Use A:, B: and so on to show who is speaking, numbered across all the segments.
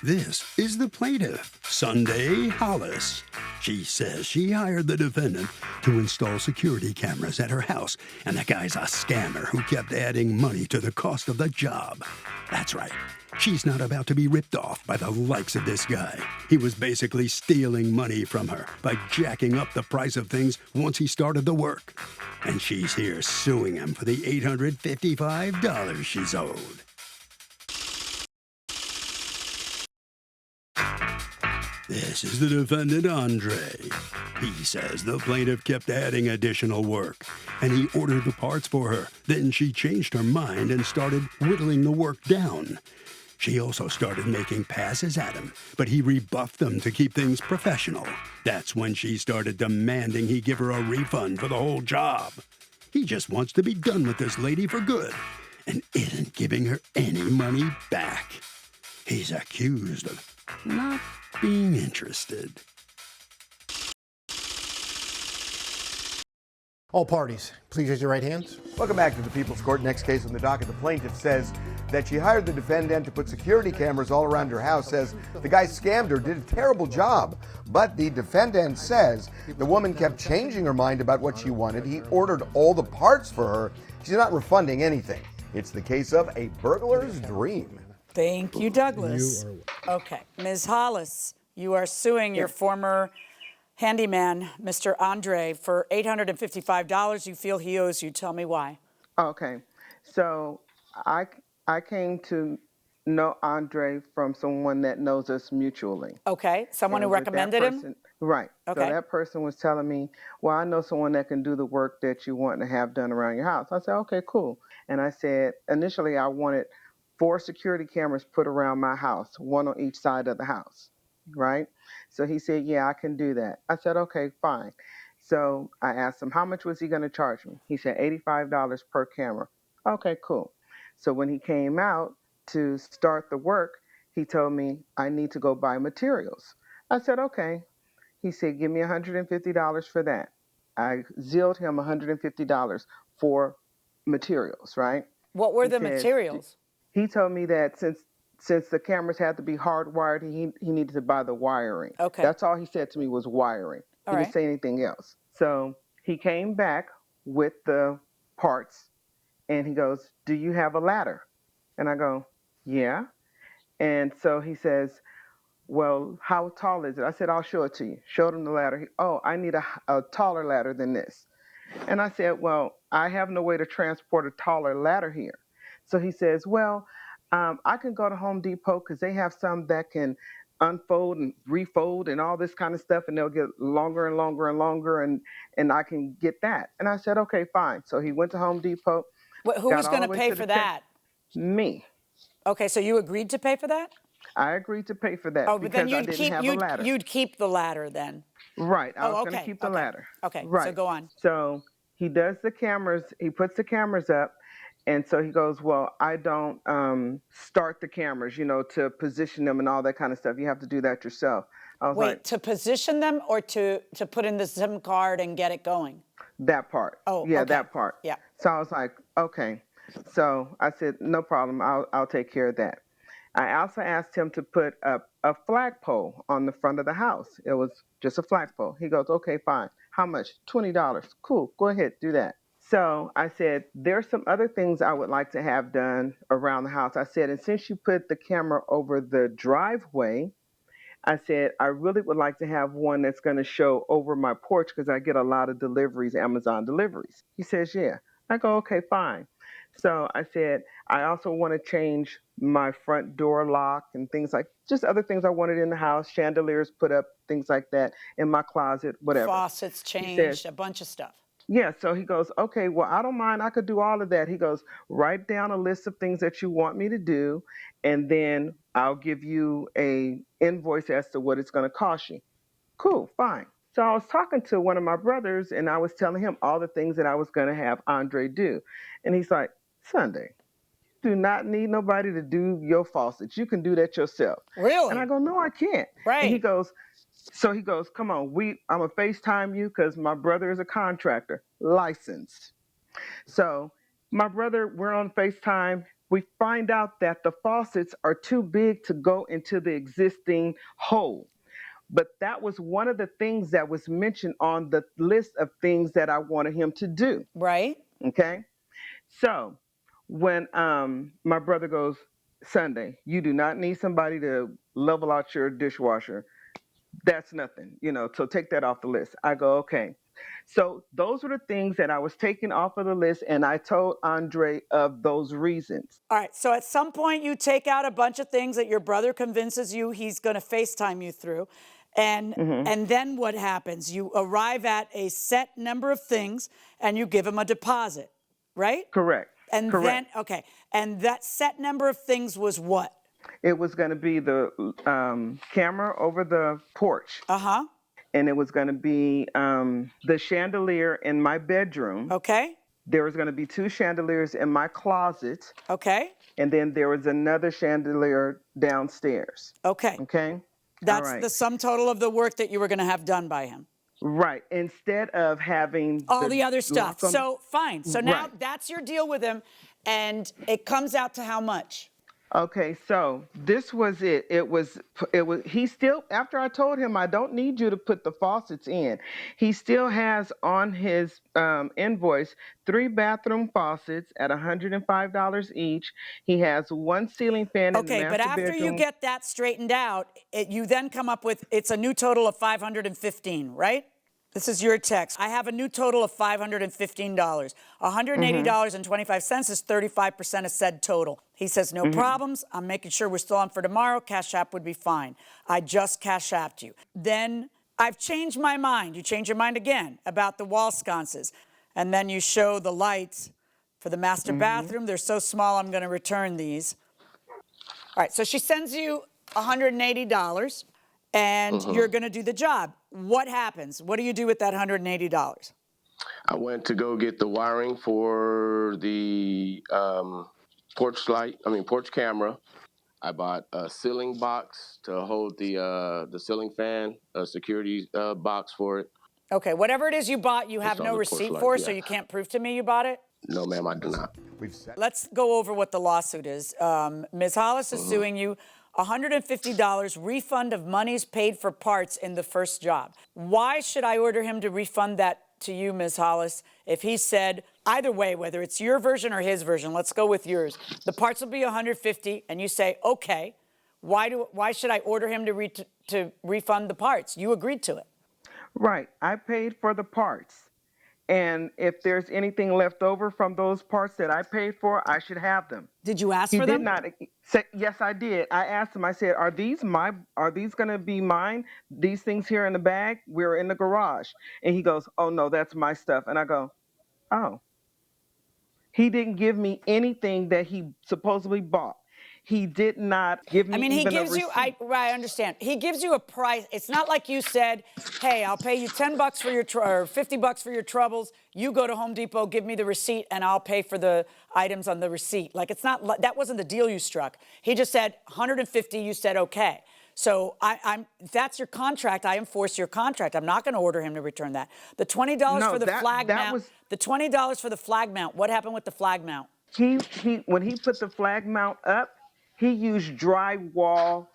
A: This is the plaintiff, Sunday Hollis. She says she hired the defendant to install security cameras at her house, and the guy's a scammer who kept adding money to the cost of the job. That's right. She's not about to be ripped off by the likes of this guy. He was basically stealing money from her by jacking up the price of things once he started the work. And she's here suing him for the $855 she's owed. This is the defendant, Andre. He says the plaintiff kept adding additional work, and he ordered the parts for her. Then she changed her mind and started whittling the work down. She also started making passes at him, but he rebuffed them to keep things professional. That's when she started demanding he give her a refund for the whole job. He just wants to be done with this lady for good and isn't giving her any money back. He's accused of not being interested.
B: All parties, please raise your right hands.
C: Welcome back to the People's Court. Next case on the docket. The plaintiff says that she hired the defendant to put security cameras all around her house, says the guy scammed her, did a terrible job. But the defendant says the woman kept changing her mind about what she wanted. He ordered all the parts for her. She's not refunding anything. It's the case of a burglar's dream.
D: Thank you, Douglas. Okay, Ms. Hollis, you are suing your former handyman, Mr. Andre, for $855 you feel he owes you. Tell me why.
E: Okay, so I came to know Andre from someone that knows us mutually.
D: Okay, someone who
E: And with
D: recommended
E: that
D: him?
E: person- Right.
D: Okay.
E: So that person was telling me, well, I know someone that can do the work that you want to have done around your house. I said, okay, cool. And I said, initially I wanted 4 security cameras put around my house, 1 on each side of the house, right? So he said, yeah, I can do that. I said, okay, fine. So I asked him, how much was he going to charge me? He said, $85 per camera. Okay, cool. So when he came out to start the work, he told me I need to go buy materials. I said, okay. He said, give me $150 for that. I zilled him $150 for materials, right?
D: What were
E: He
D: the
E: said-
D: materials?
E: He told me that since the cameras had to be hardwired, he needed to buy the wiring.
D: Okay.
E: That's all he said to me was wiring.
D: All
E: He
D: right.
E: didn't say anything else. So he came back with the parts and he goes, do you have a ladder? And I go, yeah. And so he says, well, how tall is it? I said, I'll show it to you. Showed him the ladder. I need a taller ladder than this. And I said, well, I have no way to transport a taller ladder here. So he says, well, I can go to Home Depot because they have some that can unfold and refold and all this kind of stuff, and they'll get longer and longer and longer, and I can get that. And I said, okay, fine. So he went to Home Depot.
D: Who
E: got
D: was
E: all
D: going
E: the
D: to
E: way
D: pay
E: to
D: for
E: the check-
D: that?
E: Me.
D: Okay, so you agreed to pay for that?
E: I agreed to pay for that
D: Oh, but then
E: because I didn't have a ladder.
D: you'd keep the ladder then.
E: Right. I was going
D: okay,
E: to keep the
D: okay.
E: ladder.
D: Okay, so
E: Right.
D: go on.
E: So he does the cameras. He puts the cameras up. And so he goes, well, I don't start the cameras, to position them and all that kind of stuff. You have to do that yourself. I was
D: Wait,
E: like,
D: to position them or to put in the SIM card and get it going?
E: that part.
D: Oh,
E: yeah,
D: okay.
E: that part.
D: Yeah.
E: So I was like, okay. So I said, no problem. I'll take care of that. I also asked him to put up a flagpole on the front of the house. It was just a flagpole. He goes, okay, fine. How much? $20. Cool. Go ahead, do that. So I said, there's some other things I would like to have done around the house. I said, and since you put the camera over the driveway, I said, I really would like to have one that's going to show over my porch because I get a lot of deliveries, Amazon deliveries. He says, yeah. I go, okay, fine. So I said, I also want to change my front door lock and things like, just other things I wanted in the house, chandeliers put up, things like that, in my closet, whatever.
D: Faucets changed, a bunch of stuff.
E: Yeah, so he goes, okay, well, I don't mind. I could do all of that. He goes, write down a list of things that you want me to do, and then I'll give you a invoice as to what it's going to cost you. Cool, fine. So I was talking to one of my brothers, and I was telling him all the things that I was going to have Andre do. And he's like, Sunday, you do not need nobody to do your faucets. You can do that yourself.
D: Really?
E: And I go, no, I can't.
D: Right.
E: And he goes, come on, I'm going to FaceTime you because my brother is a contractor, licensed. So my brother, we're on FaceTime. we find out that the faucets are too big to go into the existing hole. But that was one of the things that was mentioned on the list of things that I wanted him to do.
D: Right.
E: Okay. So when my brother goes, Sunday, you do not need somebody to level out your dishwasher. That's nothing, so take that off the list. I go, okay. So those were the things that I was taking off of the list, and I told Andre of those reasons.
D: All right. So at some point, you take out a bunch of things that your brother convinces you he's going to FaceTime you through. And then what happens? You arrive at a set number of things and you give him a deposit, right?
E: Correct.
D: And
E: Correct.
D: then, okay. And that set number of things was what?
E: It was going to be the camera over the porch.
D: Uh-huh.
E: And it was going to be the chandelier in my bedroom.
D: Okay.
E: There was going to be 2 chandeliers in my closet.
D: Okay.
E: And then there was another chandelier downstairs.
D: Okay.
E: Okay?
D: That's
E: All right.
D: the sum total of the work that you were going to have done by him.
E: Right. Instead of having
D: all the other stuff. So fine. So now
E: Right.
D: that's your deal with him, and it comes out to how much?
E: Okay, so this was it. It was he still, after I told him I don't need you to put the faucets in, he still has on his invoice 3 bathroom faucets at $105 each. He has 1 ceiling fan in the
D: Okay, but
E: master
D: after you
E: bedroom.
D: get that straightened out, you then come up with, it's a new total of $515, right? This is your text. I have a new total of $515. $180.25 is 35% of said total. He says, no problems. I'm making sure we're still on for tomorrow. Cash App would be fine. I just Cash Apped you. Then I've changed my mind. You change your mind again about the wall sconces. And then you show the lights for the master bathroom. They're so small, I'm going to return these. All right, so she sends you $180. And you're going to do the job. What happens? What do you do with that $180?
F: I went to go get the wiring for the porch camera. I bought a ceiling box to hold the ceiling fan, a security box for it.
D: Okay, whatever it is you bought, you have no receipt for, so you can't prove to me you bought it?
F: No, ma'am, I do not.
D: Let's go over what the lawsuit is. Ms. Hollis is suing you. $150 refund of monies paid for parts in the first job. Why should I order him to refund that to you, Ms. Hollis, if he said, either way, whether it's your version or his version, let's go with yours, the parts will be $150, and you say, okay, why should I order him to refund the parts? You agreed to it.
E: Right. I paid for the parts. And if there's anything left over from those parts that I paid for, I should have them.
D: Did you ask
E: He
D: for
E: did
D: them?
E: not say, yes, I did. I asked him, I said, are these going to be mine? These things here in the bag? We're in the garage. And he goes, oh, no, that's my stuff. And I go, oh. He didn't give me anything that he supposedly bought. He did not give me
D: he
E: even
D: gives
E: a
D: you,
E: receipt.
D: I understand. He gives you a price. It's not like you said, hey, I'll pay you $10 for your, or $50 for your troubles. You go to Home Depot, give me the receipt, and I'll pay for the items on the receipt. Like, it's not, that wasn't the deal you struck. He just said, 150, you said, okay. So if that's your contract, I enforce your contract. I'm not going to order him to return that. The $20 for the flag mount, the $20 for the flag mount, what happened with the flag mount?
E: When he put the flag mount up, he used drywall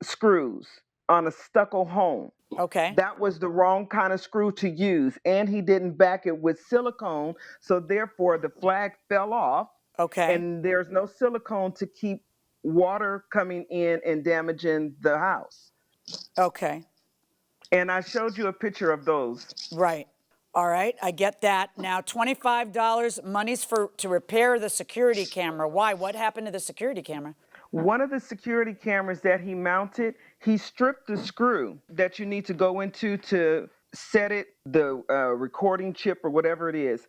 E: screws on a stucco home.
D: Okay.
E: That was the wrong kind of screw to use. And he didn't back it with silicone. So therefore, the flag fell off.
D: Okay.
E: And there's no silicone to keep water coming in and damaging the house.
D: Okay.
E: And I showed you a picture of those.
D: Right. All right, I get that. Now, $25, money's to repair the security camera. Why? What happened to the security camera?
E: One of the security cameras that he mounted, he stripped the screw that you need to go into to set it, the recording chip or whatever it is.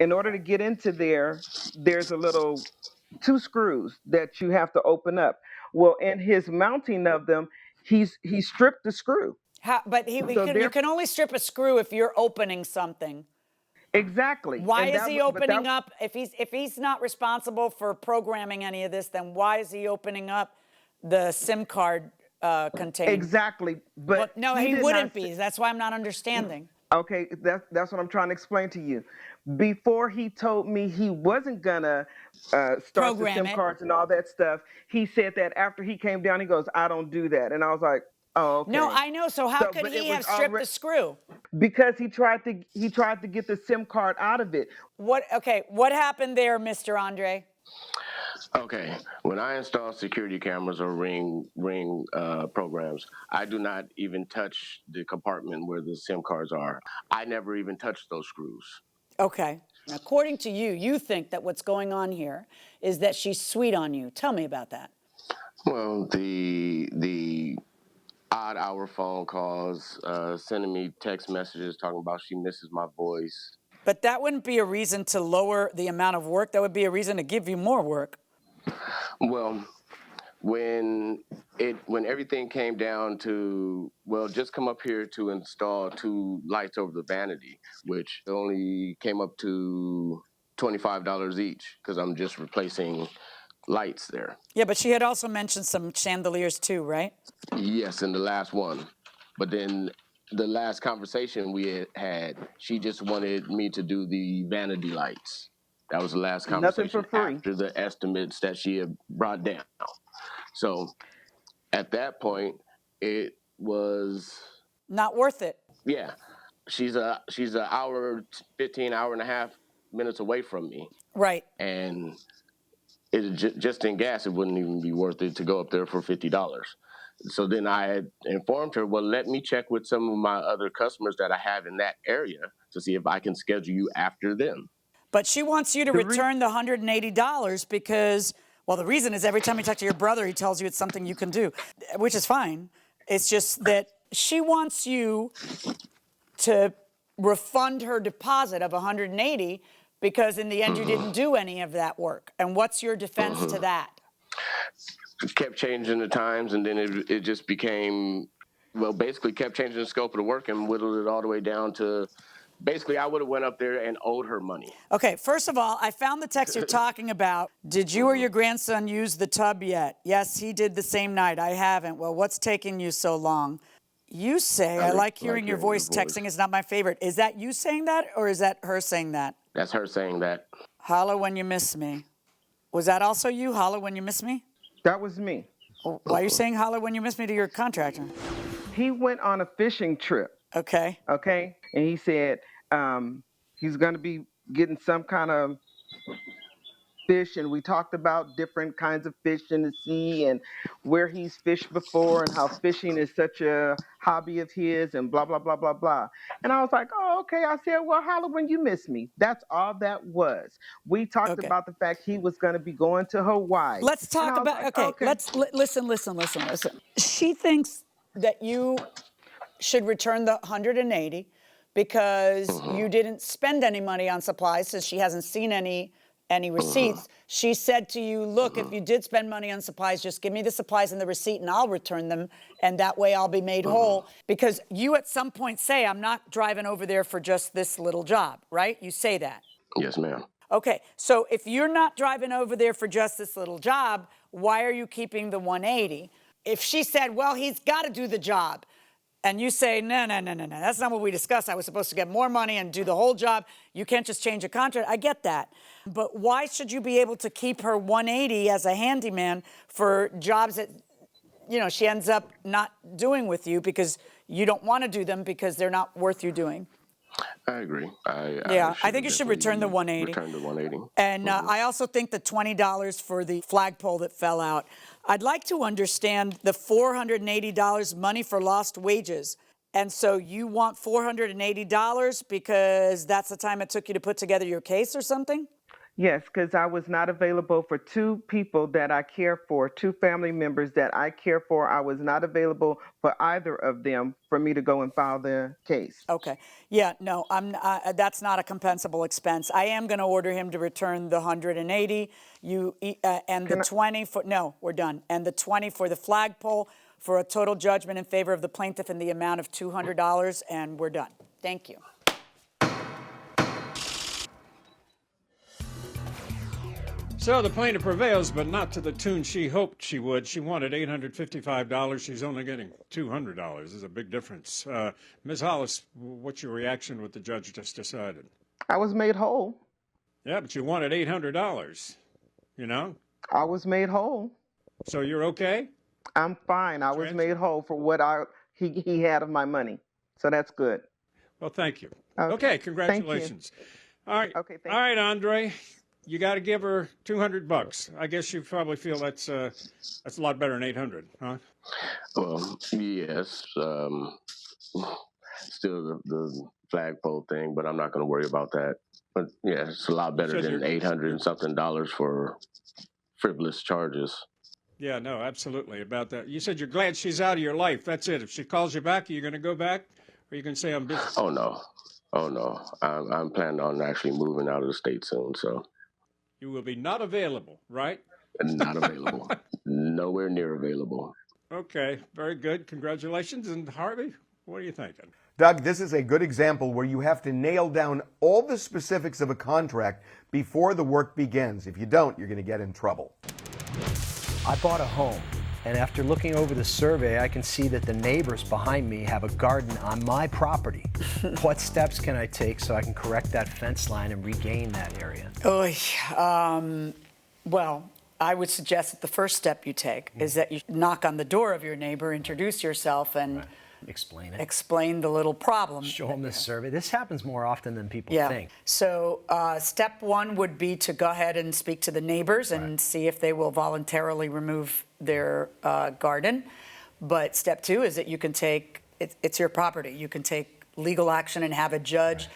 E: In order to get into there, there's a little 2 screws that you have to open up. Well, in his mounting of them, he stripped the screw.
D: But you can only strip a screw if you're opening something.
E: Exactly.
D: Why is he opening up? If he's not responsible for programming any of this, then why is he opening up the SIM card container?
E: Exactly. But
D: no, he wouldn't be. That's why I'm not understanding.
E: Okay, that's what I'm trying to explain to you. Before he told me he wasn't gonna start the
D: Program
E: SIM
D: it.
E: cards and all that stuff, he said that after he came down, he goes, "I don't do that," and I was like, "Oh,
D: No,
E: okay."
D: I know. So how
E: So,
D: could
E: but it
D: he
E: was
D: have stripped
E: already
D: the screw?
E: because he tried to get the SIM card out of it.
D: What? Okay, what happened there, Mr. Andre?
F: Okay, when I install security cameras or ring programs, I do not even touch the compartment where the SIM cards are. I never even touch those screws.
D: Okay. According to you, you think that what's going on here is that she's sweet on you. Tell me about that.
F: Well, the odd hour phone calls, sending me text messages talking about she misses my voice.
D: But that wouldn't be a reason to lower the amount of work. That would be a reason to give you more work.
F: Well, when everything came down to, well, just come up here to install 2 lights over the vanity, which only came up to $25 each because I'm just replacing lights there.
D: Yeah, but she had also mentioned some chandeliers too, right?
F: Yes, in the last one. But then the last conversation we had, she just wanted me to do the vanity lights. That was the last
E: Nothing for
F: conversation
E: free.
F: after the estimates that she had brought down. So at that point, it was,
D: Not worth it.
F: yeah. She's a hour, 15 hour and a half minutes away from me,
D: Right.
F: and just in gas, it wouldn't even be worth it to go up there for $50. So then I had informed her, well, let me check with some of my other customers that I have in that area to see if I can schedule you after them.
D: But she wants you to return the $180 because, well, the reason is every time you talk to your brother, he tells you it's something you can do, which is fine. It's just that she wants you to refund her deposit of $180 because in the end you didn't do any of that work. And what's your defense to that?
F: It kept changing the times, and then it just became, well, basically kept changing the scope of the work and whittled it all the way down to, basically I would have went up there and owed her money.
D: Okay, first of all, I found the text you're talking about. Did you or your grandson use the tub yet? Yes, he did the same night. I haven't. Well, what's taking you so long? You say, I like hearing your voice. Texting is not my favorite. Is that you saying that, or is that her saying that?
F: That's her saying that.
D: Holla when you miss me. Was that also you? Holla when you miss me?
E: That was me.
D: Why are you saying holla when you miss me to your contractor?
E: He went on a fishing trip.
D: Okay.
E: Okay, and he said he's going to be getting some kind of fish, and we talked about different kinds of fish in the sea and where he's fished before and how fishing is such a hobby of his and blah blah blah blah blah. And I was like, oh, okay. I said, well, holla when you miss me. That's all that was. We talked about the fact he was going to be going to Hawaii.
D: Let's talk about,
E: like,
D: okay, let's listen. She thinks that you should return the 180 because you didn't spend any money on supplies, since she hasn't seen any receipts. She said to you, look, if you did spend money on supplies, just give me the supplies and the receipt and I'll return them, and that way I'll be made whole. Because you at some point say, I'm not driving over there for just this little job, right? You say that.
F: Yes, ma'am.
D: Okay, so if you're not driving over there for just this little job, why are you keeping the 180? If she said, well, he's got to do the job, and you say, no, that's not what we discussed. I was supposed to get more money and do the whole job. You can't just change a contract. I get that. But why should you be able to keep her 180 as a handyman for jobs that, she ends up not doing with you because you don't want to do them because they're not worth you doing?
F: I agree.
D: I think you should return the 180.
F: Return the 180.
D: And I also think the $20 for the flagpole that fell out. I'd like to understand the $480 money for lost wages. And so you want $480 because that's the time it took you to put together your case or something?
E: Yes, because I was not available for 2 people that I care for, 2 family members that I care for. I was not available for either of them for me to go and file the case.
D: Okay. Yeah, no, that's not a compensable expense. I am going to order him to return the 180. And the 20 for, no, we're done. And the 20 for the flagpole for a total judgment in favor of the plaintiff in the amount of $200, and we're done. Thank you.
G: So the plaintiff prevails, but not to the tune she hoped she would. She wanted $855. She's only getting $200. There's a big difference. Ms. Hollis, what's your reaction what the judge just decided?
E: I was made whole.
G: Yeah, but you wanted $800, you know?
E: I was made whole.
G: So you're okay?
E: I'm fine. I was made whole for what he had of my money. So that's good.
G: Well, thank you. Okay, congratulations. All right.
E: Okay, thank
G: All right, Andre. You got to give her $200. I guess you probably feel that's a lot better than $800, huh?
F: Well, yes. Still the flagpole thing, but I'm not going to worry about that. But yeah, it's a lot better than $800 and something for frivolous charges.
G: Yeah, no, absolutely about that. You said you're glad she's out of your life. That's it. If she calls you back, are you going to go back, or are you going to say I'm busy?
F: Oh no. I'm planning on actually moving out of the state soon, so.
G: You will be not available, right?
F: Not available. Nowhere near available.
G: Okay, very good. Congratulations. And Harvey, what are you thinking?
C: Doug, this is a good example where you have to nail down all the specifics of a contract before the work begins. If you don't, you're going to get in trouble.
H: I bought a home, and after looking over the survey, I can see that the neighbors behind me have a garden on my property. What steps can I take so I can correct that fence line and regain that area?
D: Well, I would suggest that the first step you take is that you knock on the door of your neighbor, introduce yourself, and
H: explain it.
D: Explain the little problem.
H: Show them the survey. This happens more often than people think.
D: So step one would be to go ahead and speak to the neighbors and see if they will voluntarily remove their garden. But step two is that you can take, it's your property, you can take legal action and have a judge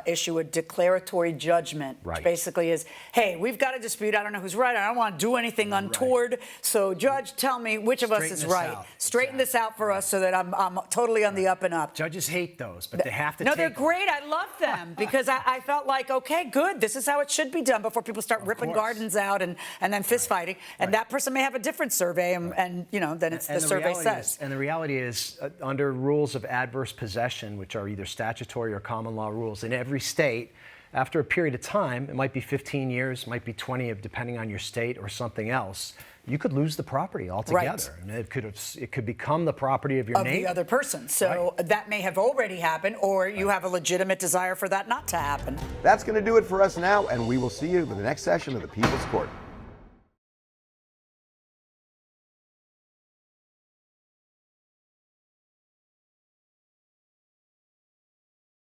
D: issue a declaratory judgment, which basically is, hey, we've got a dispute. I don't know who's right. I don't want to do anything untoward. So, judge, tell me which of us is right. Straighten this out for us so that I'm totally on the up and up.
H: Judges hate those, but they have to
D: No,
H: take
D: they're great. I love them because I felt like, okay, good. This is how it should be done before people start ripping gardens out and then fist fighting. And that person may have a different survey, and you know, then it's the survey says.
H: And the reality is, under rules of adverse possession, which are either statutory or common law rules, in every state, after a period of time, it might be 15 years, might be 20, depending on your state or something else, you could lose the property altogether. And it could become the property of your neighbor. Of the
D: other person. So that may have already happened, or you have a legitimate desire for that not to happen.
C: That's going to do it for us now, and we will see you for the next session of the People's Court.